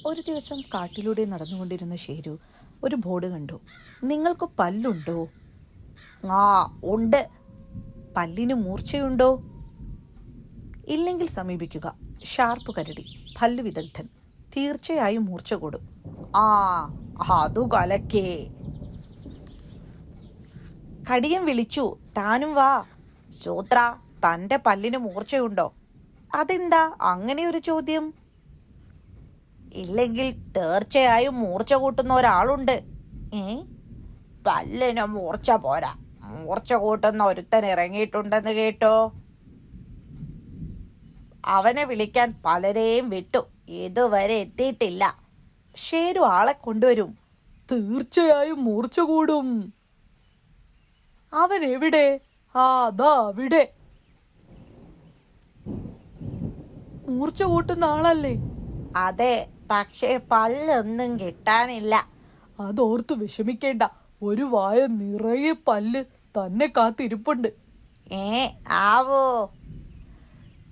ഒരു ദിവസം കാട്ടിലൂടെ നടന്നുകൊണ്ടിരുന്ന ഷേരു ഒരു ബോർഡ് കണ്ടു. നിങ്ങൾക്ക് പല്ലുണ്ടോ? ആ ഉണ്ട്. പല്ലിന് മൂർച്ചയുണ്ടോ? ഇല്ലെങ്കിൽ സമീപിക്കുക. ഷാർപ്പ് കരടി, പല്ലു വിദഗ്ധൻ, തീർച്ചയായും മൂർച്ച കൂടും. ആ അതു കലക്കേ. കടിയൻ വിളിച്ചു, താനും വാ. സൂത്ര, തൻ്റെ പല്ലിന് മൂർച്ചയുണ്ടോ? അതെന്താ അങ്ങനെ ഒരു ചോദ്യം? ഇല്ലെങ്കിൽ തീർച്ചയായും മൂർച്ച കൂട്ടുന്ന ഒരാളുണ്ട്. പല്ലിന് മൂർച്ച പോരാ, മൂർച്ച കൂട്ടുന്ന ഒരുത്തൻ ഇറങ്ങിയിട്ടുണ്ടെന്ന് കേട്ടോ. അവനെ വിളിക്കാൻ പലരെയും വിട്ടു, ഇതുവരെ എത്തിയിട്ടില്ല. ഷേരു ആളെ കൊണ്ടുവരും. തീർച്ചയായും മൂർച്ച കൂടും. അവൻ എവിടെ? അതാ അവിടെ. മൂർച്ച കൂട്ടുന്ന ആളല്ലേ? അതെ, പക്ഷേ പല്ലൊന്നും കിട്ടാനില്ല. അതോർത്ത് വിഷമിക്കേണ്ട, ഒരു വായ നിറയെ പല്ല് തന്നെ കാത്തിരിപ്പുണ്ട്. ആവോ?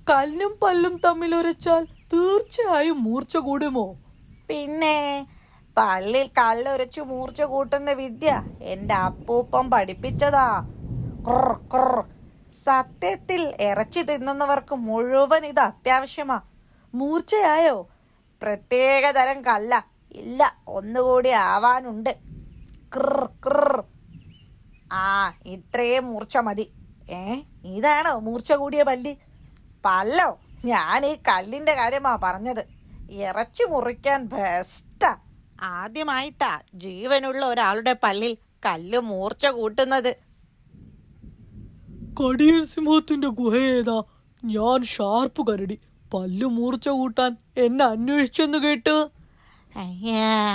കല്ലും പല്ലും തമ്മിൽ ഉരച്ചാൽ തീർച്ചയായും മൂർച്ച കൂടുമോ? പിന്നെ പല്ലിൽ കല്ലുരച്ചു മൂർച്ച കൂട്ടുന്ന വിദ്യ എൻ്റെ അപ്പൂപ്പൻ പഠിപ്പിച്ചതാ. സത്യത്തിൽ ഇറച്ചി തിന്നുന്നവർക്ക് മുഴുവൻ ഇത് അത്യാവശ്യമാ. മൂർച്ചയായോ? പ്രത്യേക തരം കല്ല. ഇല്ല, ഒന്നുകൂടി ആവാനുണ്ട്. ഇത്രയും മൂർച്ച മതി. ഇതാണോ മൂർച്ച കൂടിയ പല്ല്? പല്ലോ? ഞാൻ ഈ കല്ലിന്റെ കാര്യമാ പറഞ്ഞത്. ഇറച്ചി മുറിക്കാൻ ബെസ്റ്റാ. ആദ്യമായിട്ടാ ജീവനുള്ള ഒരാളുടെ പല്ലിൽ കല്ല് മൂർച്ച കൂട്ടുന്നത്. കടിയൻ സിംഹത്തിന്റെ ഗുഹ ഏതാ? ഞാൻ ഷാർപ്പ് കരടി, പല്ലു മൂർച്ച കൂട്ടാൻ എന്നെ അന്വേഷിച്ചെന്ന് കേട്ട്.